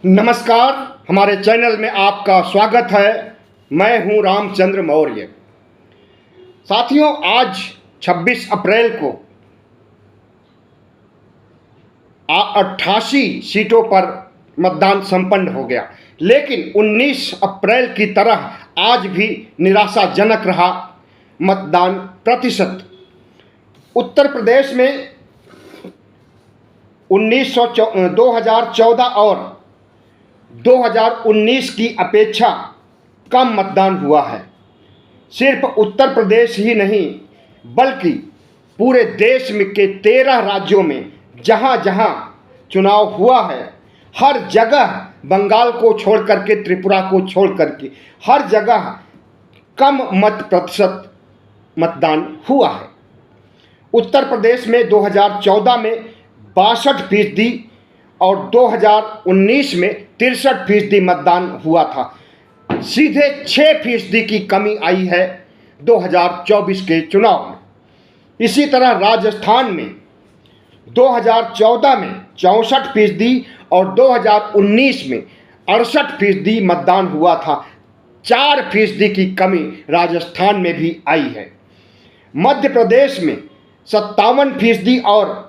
नमस्कार, हमारे चैनल में आपका स्वागत है। मैं हूं रामचंद्र मौर्य। साथियों, आज 26 अप्रैल को 88 सीटों पर मतदान संपन्न हो गया, लेकिन 19 अप्रैल की तरह आज भी निराशाजनक रहा मतदान प्रतिशत। उत्तर प्रदेश में 2014 और 2019 की अपेक्षा कम मतदान हुआ है। सिर्फ उत्तर प्रदेश ही नहीं बल्कि पूरे देश में के 13 राज्यों में जहां जहां चुनाव हुआ है, हर जगह बंगाल को छोड़ करके, त्रिपुरा को छोड़ करके हर जगह कम मत प्रतिशत मतदान हुआ है। उत्तर प्रदेश में 2014 में 62% और 2019 में 63% मतदान हुआ था। सीधे 6% की कमी आई है 2024 के चुनाव में। इसी तरह राजस्थान में 2014 में 64% और 2019 में 68% मतदान हुआ था। 4% की कमी राजस्थान में भी आई है। मध्य प्रदेश में 57% और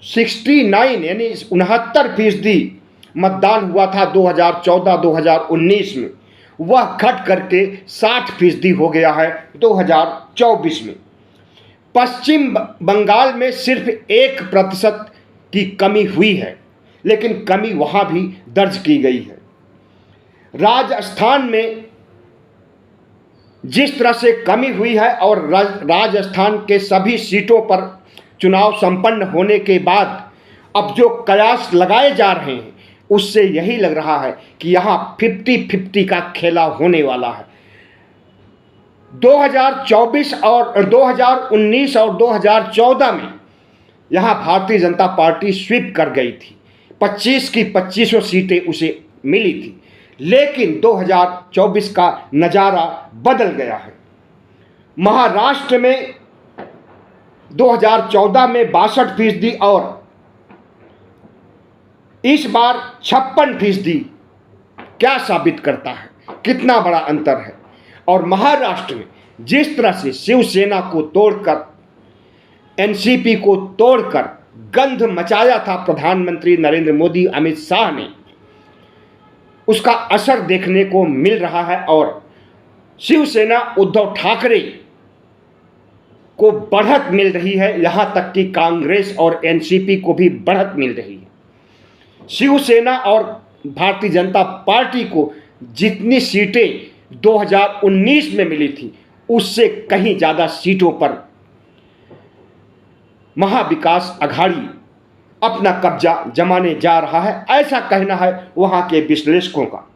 69 यानी 69% मतदान हुआ था 2014-2019 में। वह घट करके 60% हो गया है 2024 में। पश्चिम बंगाल में सिर्फ 1% की कमी हुई है, लेकिन कमी वहाँ भी दर्ज की गई है। राजस्थान में जिस तरह से कमी हुई है और राजस्थान के सभी सीटों पर चुनाव संपन्न होने के बाद अब जो कयास लगाए जा रहे हैं, उससे यही लग रहा है कि यहाँ 50-50 का खेला होने वाला है। 2024 और 2019 और 2014 में यहाँ भारतीय जनता पार्टी स्वीप कर गई थी। 25 की 25 सीटें उसे मिली थी, लेकिन 2024 का नज़ारा बदल गया है। महाराष्ट्र में 2014 में 62% और इस बार 56%। क्या साबित करता है कितना बड़ा अंतर है। और महाराष्ट्र में जिस तरह से शिवसेना को तोड़कर, एनसीपी को तोड़कर गंध मचाया था प्रधानमंत्री नरेंद्र मोदी, अमित शाह ने, उसका असर देखने को मिल रहा है। और शिवसेना उद्धव ठाकरे को बढ़त मिल रही है, यहाँ तक कि कांग्रेस और एनसीपी को भी बढ़त मिल रही है। शिवसेना और भारतीय जनता पार्टी को जितनी सीटें 2019 में मिली थी, उससे कहीं ज़्यादा सीटों पर महाविकास अघाड़ी अपना कब्जा जमाने जा रहा है, ऐसा कहना है वहाँ के विश्लेषकों का।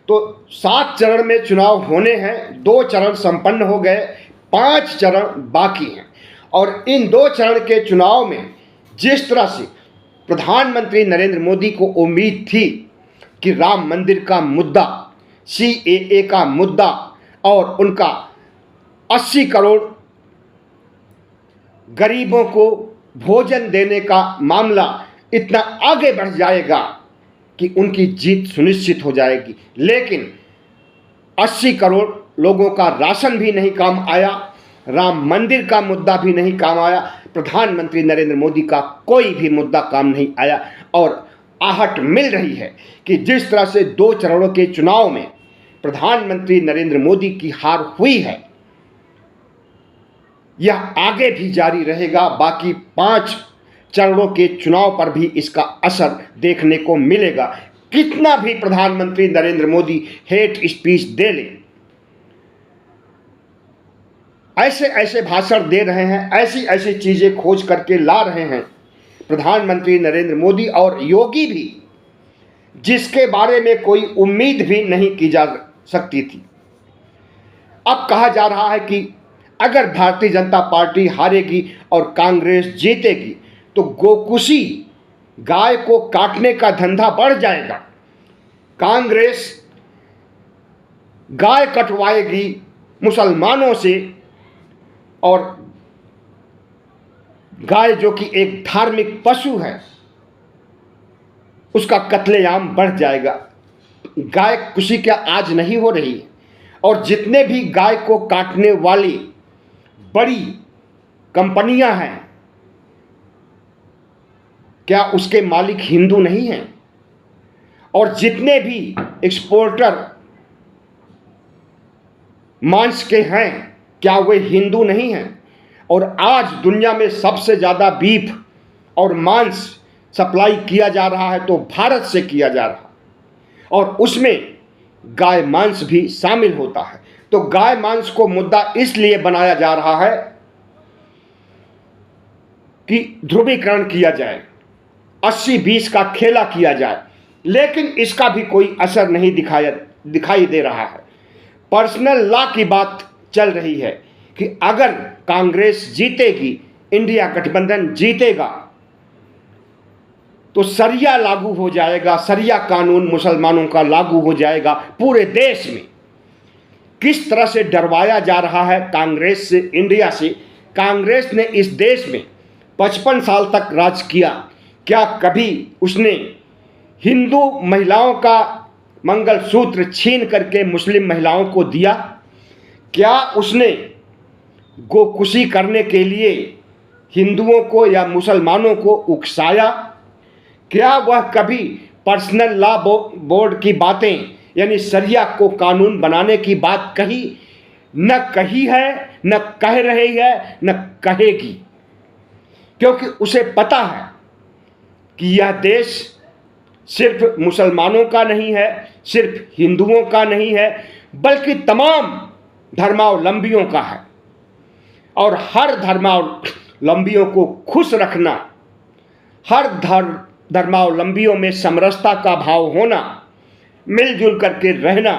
तो 7 चरण में चुनाव होने हैं। 2 चरण संपन्न हो गए, 5 चरण बाकी हैं। और इन 2 चरण के चुनाव में जिस तरह से प्रधानमंत्री नरेंद्र मोदी को उम्मीद थी कि राम मंदिर का मुद्दा, CAA का मुद्दा और उनका 80 करोड़ गरीबों को भोजन देने का मामला इतना आगे बढ़ जाएगा कि उनकी जीत सुनिश्चित हो जाएगी, लेकिन 80 करोड़ लोगों का राशन भी नहीं काम आया, राम मंदिर का मुद्दा भी नहीं काम आया, प्रधानमंत्री नरेंद्र मोदी का कोई भी मुद्दा काम नहीं आया। और आहट मिल रही है कि जिस तरह से 2 चरणों के चुनाव में प्रधानमंत्री नरेंद्र मोदी की हार हुई है, यह आगे भी जारी रहेगा। बाकी 5 चरणों के चुनाव पर भी इसका असर देखने को मिलेगा। कितना भी प्रधानमंत्री नरेंद्र मोदी हेट स्पीच दे ले, ऐसे ऐसे भाषण दे रहे हैं, ऐसी ऐसी चीज़ें खोज करके ला रहे हैं प्रधानमंत्री नरेंद्र मोदी और योगी भी, जिसके बारे में कोई उम्मीद भी नहीं की जा सकती थी। अब कहा जा रहा है कि अगर भारतीय जनता पार्टी हारेगी और कांग्रेस जीतेगी तो गोकुशी गाय को काटने का धंधा बढ़ जाएगा। कांग्रेस गाय कटवाएगी मुसलमानों से, और गाय जो कि एक धार्मिक पशु है, उसका कत्लेआम बढ़ जाएगा। गाय खुशी क्या आज नहीं हो रही है? और जितने भी गाय को काटने वाली बड़ी कंपनियां हैं, क्या उसके मालिक हिंदू नहीं हैं? और जितने भी एक्सपोर्टर मांस के हैं, क्या वे हिंदू नहीं हैं? और आज दुनिया में सबसे ज़्यादा बीफ और मांस सप्लाई किया जा रहा है तो भारत से किया जा रहा है, और उसमें गाय मांस भी शामिल होता है। तो गाय मांस को मुद्दा इसलिए बनाया जा रहा है कि ध्रुवीकरण किया जाए, 80-20 का खेला किया जाए, लेकिन इसका भी कोई असर नहीं दिखाई दे रहा है। पर्सनल लॉ की बात चल रही है कि अगर कांग्रेस जीतेगी, इंडिया गठबंधन जीतेगा, तो शरिया लागू हो जाएगा, शरिया कानून मुसलमानों का लागू हो जाएगा पूरे देश में। किस तरह से डरवाया जा रहा है कांग्रेस से, इंडिया से। कांग्रेस ने इस देश में 55 साल तक राज किया। क्या कभी उसने हिंदू महिलाओं का मंगलसूत्र छीन करके मुस्लिम महिलाओं को दिया? क्या उसने गोकुशी करने के लिए हिंदुओं को या मुसलमानों को उकसाया? क्या वह कभी पर्सनल लॉ बोर्ड की बातें यानी शरिया को कानून बनाने की बात कही? न कही है, न कह रही है, न कहेगी, क्योंकि उसे पता है कि यह देश सिर्फ मुसलमानों का नहीं है, सिर्फ हिंदुओं का नहीं है, बल्कि तमाम धर्मावलंबियों का है। और हर धर्मावलंबियों को खुश रखना, हर धर्मावलंबियों में समरसता का भाव होना, मिलजुल करके रहना,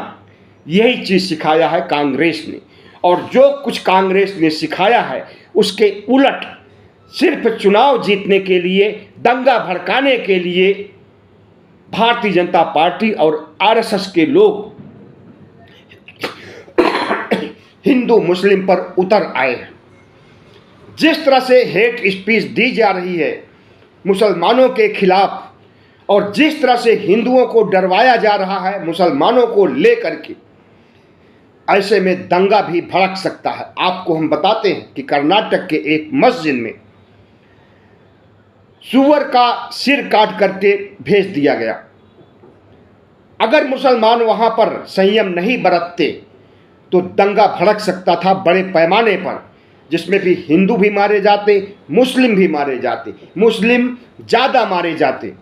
यही चीज़ सिखाया है कांग्रेस ने। और जो कुछ कांग्रेस ने सिखाया है उसके उलट सिर्फ चुनाव जीतने के लिए, दंगा भड़काने के लिए भारतीय जनता पार्टी और आरएसएस के लोग हिंदू मुस्लिम पर उतर आए हैं। जिस तरह से हेट स्पीच दी जा रही है मुसलमानों के खिलाफ, और जिस तरह से हिंदुओं को डरवाया जा रहा है मुसलमानों को लेकर के, ऐसे में दंगा भी भड़क सकता है। आपको हम बताते हैं कि कर्नाटक के एक मस्जिद में सूअर का सिर काट करके भेज दिया गया। अगर मुसलमान वहां पर संयम नहीं बरतते तो दंगा भड़क सकता था बड़े पैमाने पर, जिसमें भी हिंदू भी मारे जाते, मुस्लिम भी मारे जाते, मुस्लिम ज़्यादा मारे जाते।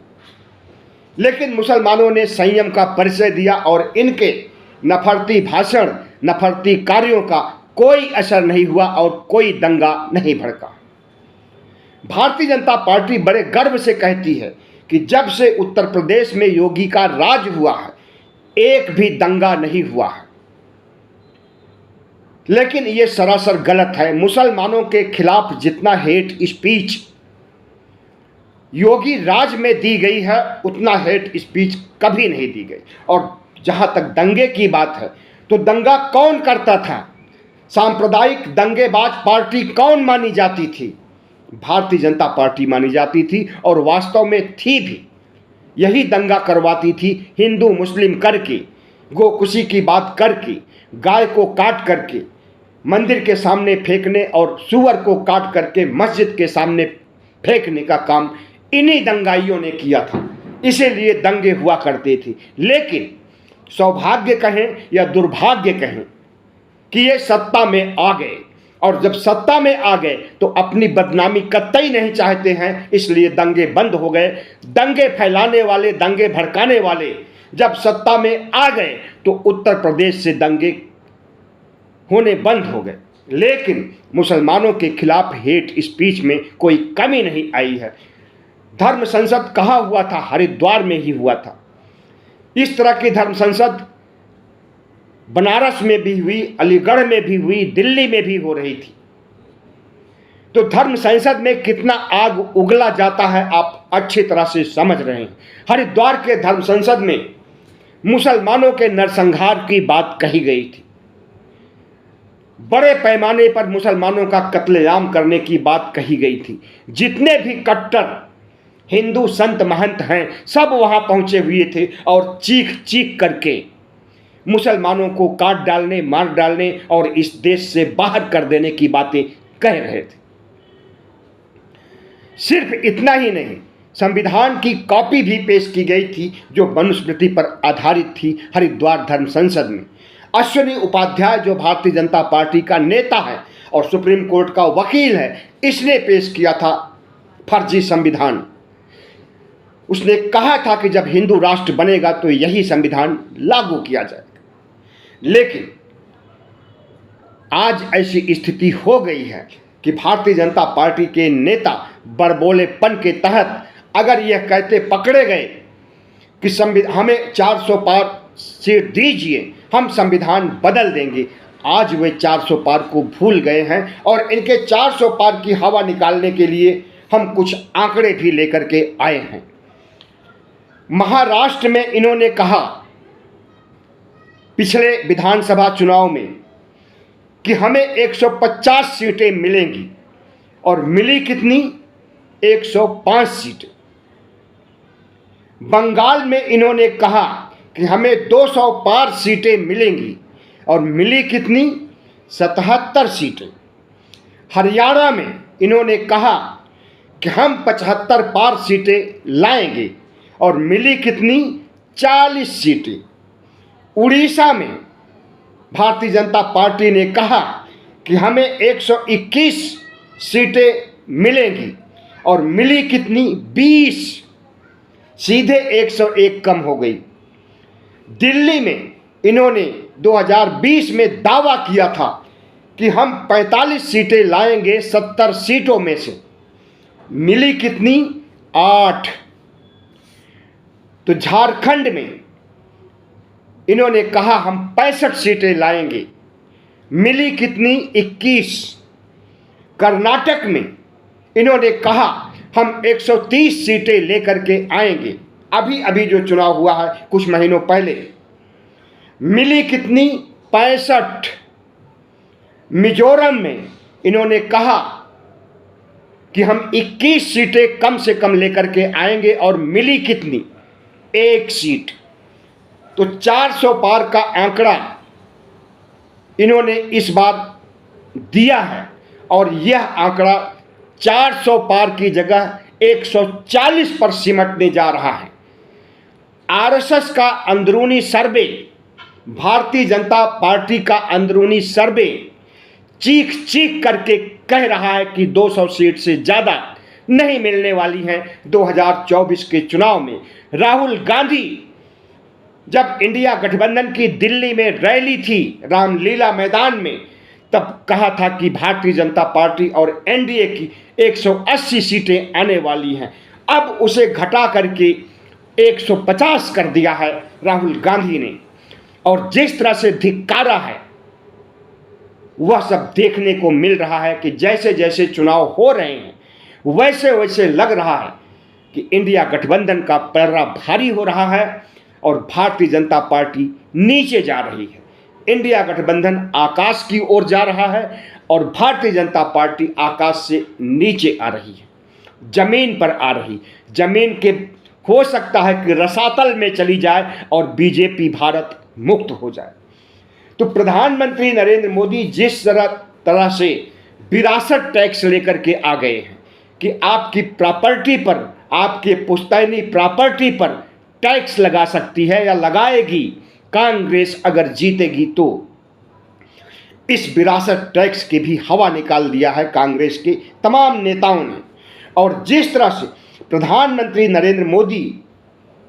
लेकिन मुसलमानों ने संयम का परिचय दिया और इनके नफरती भाषण, नफरती कार्यों का कोई असर नहीं हुआ और कोई दंगा नहीं भड़का। भारतीय जनता पार्टी बड़े गर्व से कहती है कि जब से उत्तर प्रदेश में योगी का राज हुआ है, एक भी दंगा नहीं हुआ है। लेकिन ये सरासर गलत है। मुसलमानों के खिलाफ जितना हेट स्पीच योगी राज में दी गई है, उतना हेट स्पीच कभी नहीं दी गई। और जहां तक दंगे की बात है, तो दंगा कौन करता था? सांप्रदायिक दंगेबाज पार्टी कौन मानी जाती थी? भारतीय जनता पार्टी मानी जाती थी, और वास्तव में थी भी। यही दंगा करवाती थी, हिंदू मुस्लिम करके, गोकुशी की बात करके, गाय को काट करके मंदिर के सामने फेंकने और सूअर को काट करके मस्जिद के सामने फेंकने का काम इन्हीं दंगाइयों ने किया था। इसीलिए दंगे हुआ करते थे। लेकिन सौभाग्य कहें या दुर्भाग्य कहें कि ये सत्ता में आ गए, और जब सत्ता में आ गए तो अपनी बदनामी कतई नहीं चाहते हैं, इसलिए दंगे बंद हो गए। दंगे फैलाने वाले, दंगे भड़काने वाले जब सत्ता में आ गए तो उत्तर प्रदेश से दंगे होने बंद हो गए। लेकिन मुसलमानों के खिलाफ हेट स्पीच में कोई कमी नहीं आई है। धर्म संसद कहाँ हुआ था? हरिद्वार में ही हुआ था। इस तरह की धर्म संसद बनारस में भी हुई, अलीगढ़ में भी हुई, दिल्ली में भी हो रही थी। तो धर्म संसद में कितना आग उगला जाता है आप अच्छी तरह से समझ रहे हैं। हरिद्वार के धर्म संसद में मुसलमानों के नरसंहार की बात कही गई थी, बड़े पैमाने पर मुसलमानों का कत्लेआम करने की बात कही गई थी। जितने भी कट्टर हिंदू संत महंत हैं, सब वहाँ पहुँचे हुए थे और चीख चीख करके मुसलमानों को काट डालने, मार डालने और इस देश से बाहर कर देने की बातें कह रहे थे। सिर्फ इतना ही नहीं, संविधान की कॉपी भी पेश की गई थी जो मनुस्मृति पर आधारित थी हरिद्वार धर्म संसद में। अश्विनी उपाध्याय जो भारतीय जनता पार्टी का नेता है और सुप्रीम कोर्ट का वकील है, इसने पेश किया था फर्जी संविधान। उसने कहा था कि जब हिंदू राष्ट्र बनेगा तो यही संविधान लागू किया जाएगा। लेकिन आज ऐसी स्थिति हो गई है कि भारतीय जनता पार्टी के नेता बड़बोलेपन के तहत अगर यह कहते पकड़े गए कि हमें 400 पार सीट दीजिए, हम संविधान बदल देंगे, आज वे 400 पार को भूल गए हैं और इनके 400 पार की हवा निकालने के लिए हम कुछ आंकड़े भी लेकर के आए हैं। महाराष्ट्र में इन्होंने कहा पिछले विधानसभा चुनाव में कि हमें 150 सीटें मिलेंगी और मिली कितनी? 105 सीटें। बंगाल में इन्होंने कहा कि हमें 200 पार सीटें मिलेंगी और मिली कितनी? 77 सीटें। हरियाणा में इन्होंने कहा कि हम 75 पार सीटें लाएंगे और मिली कितनी? 40 सीटें। उड़ीसा में भारतीय जनता पार्टी ने कहा कि हमें 121 सीटें मिलेंगी और मिली कितनी? 20। सीधे 101 कम हो गई। दिल्ली में इन्होंने 2020 में दावा किया था कि हम 45 सीटें लाएंगे 70 सीटों में से, मिली कितनी? 8। तो झारखंड में इन्होंने कहा हम 65 सीटें लाएंगे, मिली कितनी? 21। कर्नाटक में इन्होंने कहा हम 130 सीटें लेकर के आएंगे, अभी अभी जो चुनाव हुआ है कुछ महीनों पहले, मिली कितनी? 65। मिजोरम में इन्होंने कहा कि हम 21 सीटें कम से कम लेकर के आएंगे और मिली कितनी? 1 सीट। तो 400 पार का आंकड़ा इन्होंने इस बार दिया है और यह आंकड़ा 400 पार की जगह 140 पर सिमटने जा रहा है। आरएसएस का अंदरूनी सर्वे, भारतीय जनता पार्टी का अंदरूनी सर्वे चीख चीख करके कह रहा है कि 200 सीट से ज़्यादा नहीं मिलने वाली हैं 2024 के चुनाव में। राहुल गांधी जब इंडिया गठबंधन की दिल्ली में रैली थी रामलीला मैदान में, तब कहा था कि भारतीय जनता पार्टी और एनडीए की 180 सीटें आने वाली हैं। अब उसे घटा करके 150 कर दिया है राहुल गांधी ने, और जिस तरह से धिक्कारा है वह सब देखने को मिल रहा है कि जैसे जैसे चुनाव हो रहे हैं वैसे वैसे लग रहा है कि इंडिया गठबंधन का पलड़ा भारी हो रहा है और भारतीय जनता पार्टी नीचे जा रही है। इंडिया गठबंधन आकाश की ओर जा रहा है और भारतीय जनता पार्टी आकाश से नीचे आ रही है, जमीन पर आ रही। जमीन के हो सकता है कि रसातल में चली जाए और बीजेपी भारत मुक्त हो जाए। तो प्रधानमंत्री नरेंद्र मोदी जिस तरह से विरासत टैक्स लेकर के आ गए हैं कि आपकी प्रॉपर्टी पर, आपके पुश्तैनी प्रॉपर्टी पर टैक्स लगा सकती है या लगाएगी कांग्रेस अगर जीतेगी, तो इस विरासत टैक्स की भी हवा निकाल दिया है कांग्रेस के तमाम नेताओं ने। और जिस तरह से प्रधानमंत्री नरेंद्र मोदी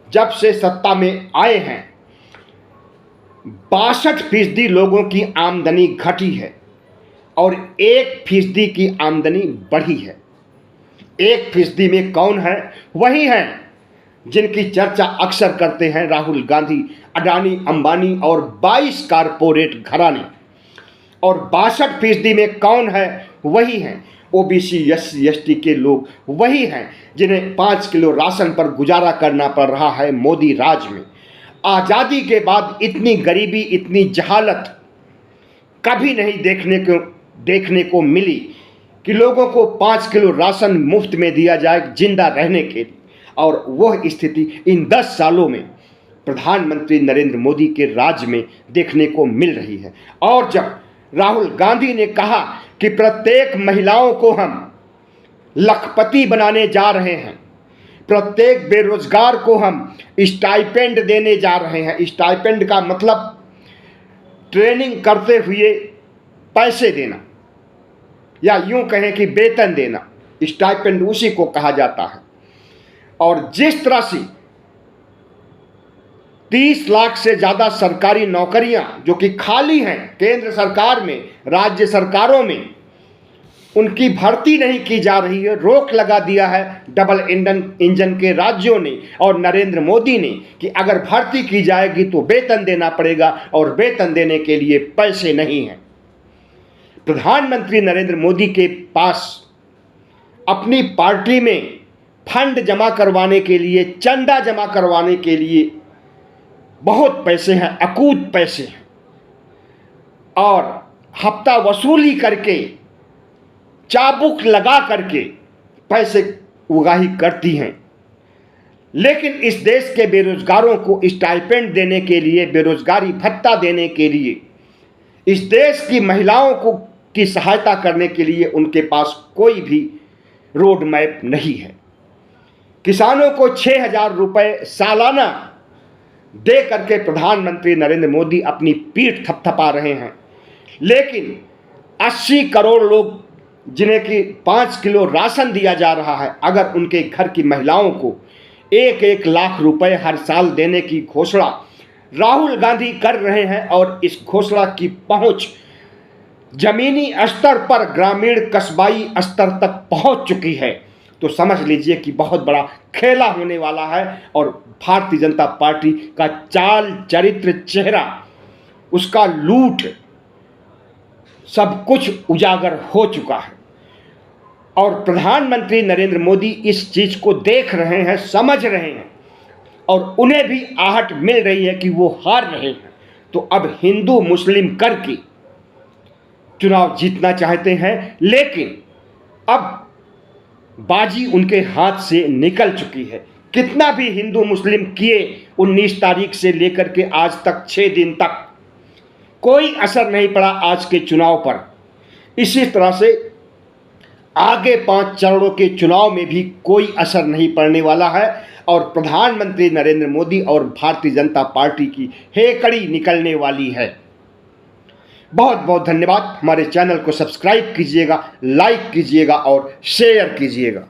जब से सत्ता में आए हैं 62% लोगों की आमदनी घटी है और 1% की आमदनी बढ़ी है। 1% में कौन है? वही हैं जिनकी चर्चा अक्सर करते हैं राहुल गांधी, अडानी, अंबानी और 22 कारपोरेट घराने। और 62% में कौन है? वही हैं ओबीसी, एससी, एसटी के लोग, वही हैं जिन्हें 5 किलो राशन पर गुजारा करना पड़ रहा है मोदी राज में। आज़ादी के बाद इतनी गरीबी, इतनी जहालत कभी नहीं देखने को मिली कि लोगों को 5 किलो राशन मुफ्त में दिया जाए जिंदा रहने के लिए। और वह स्थिति इन 10 सालों में प्रधानमंत्री नरेंद्र मोदी के राज में देखने को मिल रही है। और जब राहुल गांधी ने कहा कि प्रत्येक महिलाओं को हम लखपति बनाने जा रहे हैं, प्रत्येक बेरोजगार को हम स्टाइपेंड देने जा रहे हैं। स्टाइपेंड का मतलब ट्रेनिंग करते हुए पैसे देना, या यूं कहें कि वेतन देना, स्टाइपेंड उसी को कहा जाता है। और जिस तरह से 30 लाख से ज़्यादा सरकारी नौकरियां जो कि खाली हैं केंद्र सरकार में, राज्य सरकारों में, उनकी भर्ती नहीं की जा रही है, रोक लगा दिया है डबल इंजन के राज्यों ने और नरेंद्र मोदी ने कि अगर भर्ती की जाएगी तो वेतन देना पड़ेगा और वेतन देने के लिए पैसे नहीं हैं। प्रधानमंत्री नरेंद्र मोदी के पास अपनी पार्टी में फंड जमा करवाने के लिए, चंदा जमा करवाने के लिए बहुत पैसे हैं, अकूत पैसे हैं, और हफ्ता वसूली करके, चाबुक लगा करके पैसे उगाही करती हैं। लेकिन इस देश के बेरोजगारों को स्टाइपेंड देने के लिए, बेरोजगारी भत्ता देने के लिए, इस देश की महिलाओं को की सहायता करने के लिए उनके पास कोई भी रोड मैप नहीं है। किसानों को 6,000 रुपये सालाना दे करके प्रधानमंत्री नरेंद्र मोदी अपनी पीठ थपथपा रहे हैं, लेकिन 80 करोड़ लोग जिन्हें कि 5 किलो राशन दिया जा रहा है, अगर उनके घर की महिलाओं को 1-1 लाख रुपए हर साल देने की घोषणा राहुल गांधी कर रहे हैं और इस घोषणा की पहुंच जमीनी स्तर पर, ग्रामीण कस्बाई स्तर तक पहुंच चुकी है, तो समझ लीजिए कि बहुत बड़ा खेला होने वाला है। और भारतीय जनता पार्टी का चाल चरित्र, चेहरा, उसका लूट, सब कुछ उजागर हो चुका है। और प्रधानमंत्री नरेंद्र मोदी इस चीज को देख रहे हैं, समझ रहे हैं, और उन्हें भी आहट मिल रही है कि वो हार रहे हैं, तो अब हिंदू मुस्लिम करके चुनाव जीतना चाहते हैं। लेकिन अब बाजी उनके हाथ से निकल चुकी है। कितना भी हिंदू मुस्लिम किए, 19 तारीख से लेकर के आज तक 6 दिन तक कोई असर नहीं पड़ा आज के चुनाव पर। इसी तरह से आगे 5 चरणों के चुनाव में भी कोई असर नहीं पड़ने वाला है और प्रधानमंत्री नरेंद्र मोदी और भारतीय जनता पार्टी की हेकड़ी निकलने वाली है। बहुत बहुत धन्यवाद। हमारे चैनल को सब्सक्राइब कीजिएगा, लाइक कीजिएगा और शेयर कीजिएगा।